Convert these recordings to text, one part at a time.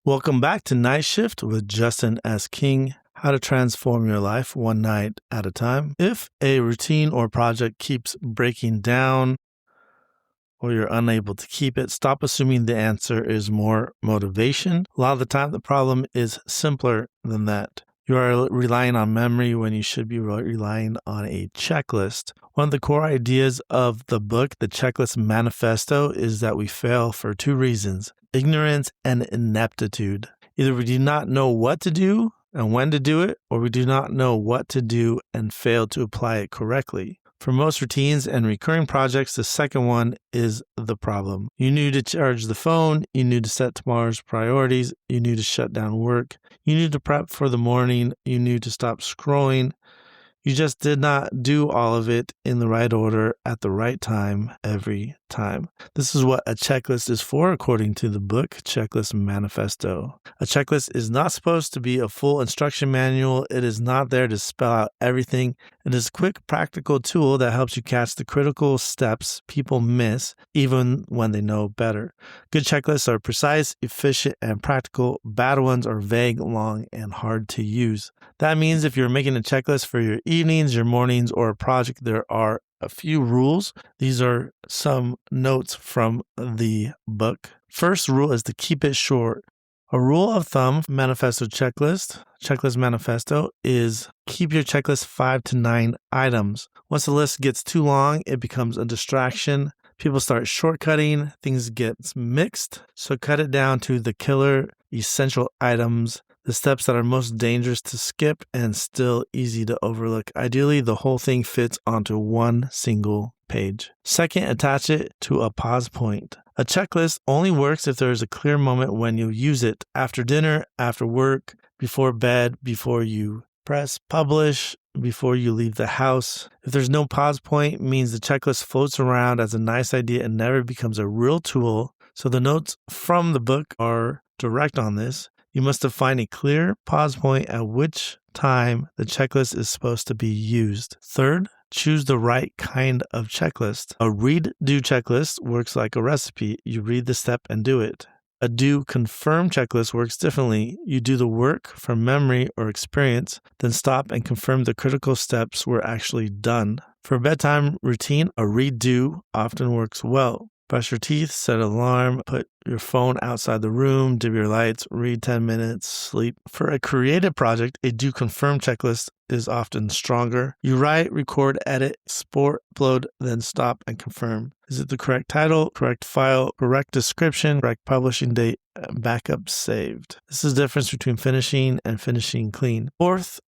Welcome back to Night Shift with Justin S. King. How to transform your life one night at a time. If a routine or project keeps breaking down or you're unable to keep it, stop assuming the answer is more motivation. A lot of the time, the problem is simpler than that. You are relying on memory when you should be relying on a checklist. One of the core ideas of the book, The Checklist Manifesto, is that we fail for two reasons: ignorance and ineptitude. Either we do not know what to do and when to do it, or we do not know what to do and fail to apply it correctly. For most routines and recurring projects, the second one is the problem. You knew to charge the phone, you knew to set tomorrow's priorities, you knew to shut down work, you knew to prep for the morning, you knew to stop scrolling. You just did not do all of it in the right order at the right time every time. This is what a checklist is for, according to the book Checklist Manifesto. A checklist is not supposed to be a full instruction manual. It is not there to spell out everything. It is a quick, practical tool that helps you catch the critical steps people miss, even when they know better. Good checklists are precise, efficient, and practical. Bad ones are vague, long, and hard to use. That means if you're making a checklist for your evenings, your mornings, or a project, there are a few rules. These are some notes from the book. First rule is to keep it short. A rule of thumb checklist manifesto, is keep your checklist 5 to 9 items. Once the list gets too long, it becomes a distraction. People start shortcutting, things get mixed. So cut it down to the killer essential items, the steps that are most dangerous to skip and still easy to overlook. Ideally, the whole thing fits onto one single page. Second, attach it to a pause point. A checklist only works if there is a clear moment when you use it: after dinner, after work, before bed, before you press publish, before you leave the house. If there's no pause point, it means the checklist floats around as a nice idea and never becomes a real tool. So the notes from the book are direct on this. You must define a clear pause point at which time the checklist is supposed to be used. Third, choose the right kind of checklist. A read-do checklist works like a recipe. You read the step and do it. A do-confirm checklist works differently. You do the work from memory or experience, then stop and confirm the critical steps were actually done. For a bedtime routine, a read-do often works well. Brush your teeth, set an alarm, put your phone outside the room, dim your lights, read 10 minutes, sleep. For a creative project, a do-confirm checklist is often stronger. You write, record, edit, export, upload, then stop and confirm. Is it the correct title, correct file, correct description, correct publishing date, backup saved? This is the difference between finishing and finishing clean. Fourth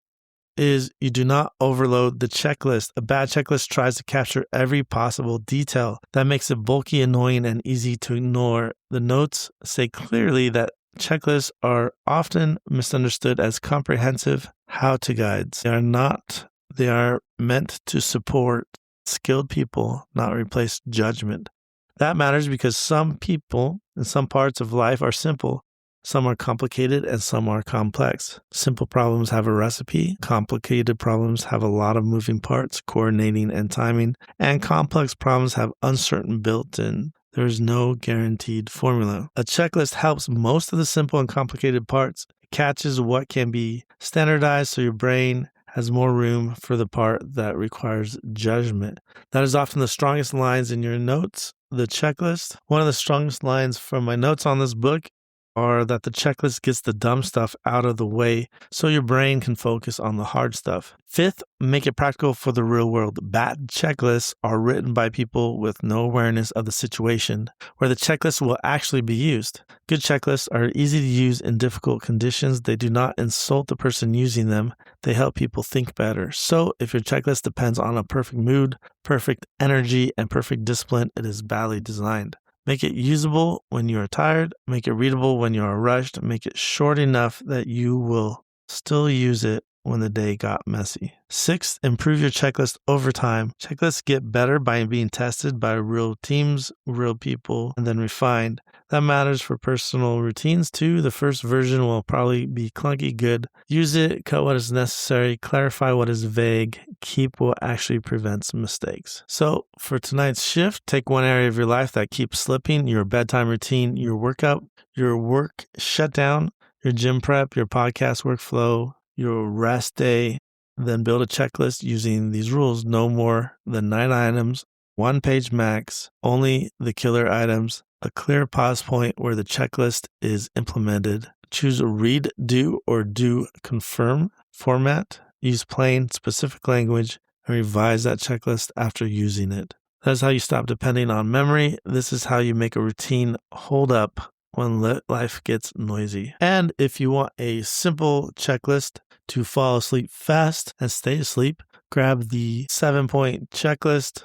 is you do not overload the checklist. A bad checklist tries to capture every possible detail. That makes it bulky, annoying, and easy to ignore. The notes say clearly that checklists are often misunderstood as comprehensive how-to guides. They are meant to support skilled people, not replace judgment. That matters because some people in some parts of life are simple. Some are complicated and some are complex. Simple problems have a recipe. Complicated problems have a lot of moving parts, coordinating and timing. And complex problems have uncertain built-in. There is no guaranteed formula. A checklist helps most of the simple and complicated parts. It catches what can be standardized so your brain has more room for the part that requires judgment. That is often the strongest lines in your notes. The checklist. One of the strongest lines from my notes on this book are that the checklist gets the dumb stuff out of the way so your brain can focus on the hard stuff. Fifth, make it practical for the real world. Bad checklists are written by people with no awareness of the situation where the checklist will actually be used. Good checklists are easy to use in difficult conditions. They do not insult the person using them. They help people think better. So if your checklist depends on a perfect mood, perfect energy, and perfect discipline, it is badly designed. Make it usable when you are tired. Make it readable when you are rushed. Make it short enough that you will still use it when the day got messy. 6, improve your checklist over time. Checklists get better by being tested by real teams, real people, and then refined. That matters for personal routines too. The first version will probably be clunky good. Use it, cut what is necessary, clarify what is vague, keep what actually prevents mistakes. So for tonight's shift, take one area of your life that keeps slipping: your bedtime routine, your workout, your work shutdown, your gym prep, your podcast workflow, your rest day. Then build a checklist using these rules: no more than 9 items, 1 page max, only the killer items, a clear pause point where the checklist is implemented. Choose a read, do, or do confirm format. Use plain, specific language, and revise that checklist after using it. That's how you stop depending on memory. This is how you make a routine hold up when life gets noisy. And if you want a simple checklist to fall asleep fast and stay asleep, grab the 7-point checklist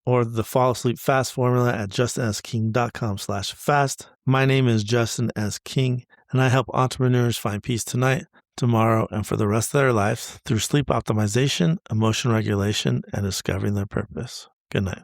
or the fall asleep fast formula at justinSking.com/fast. My name is Justin S. King, and I help entrepreneurs find peace tonight, tomorrow, and for the rest of their lives through sleep optimization, emotion regulation, and discovering their purpose. Good night.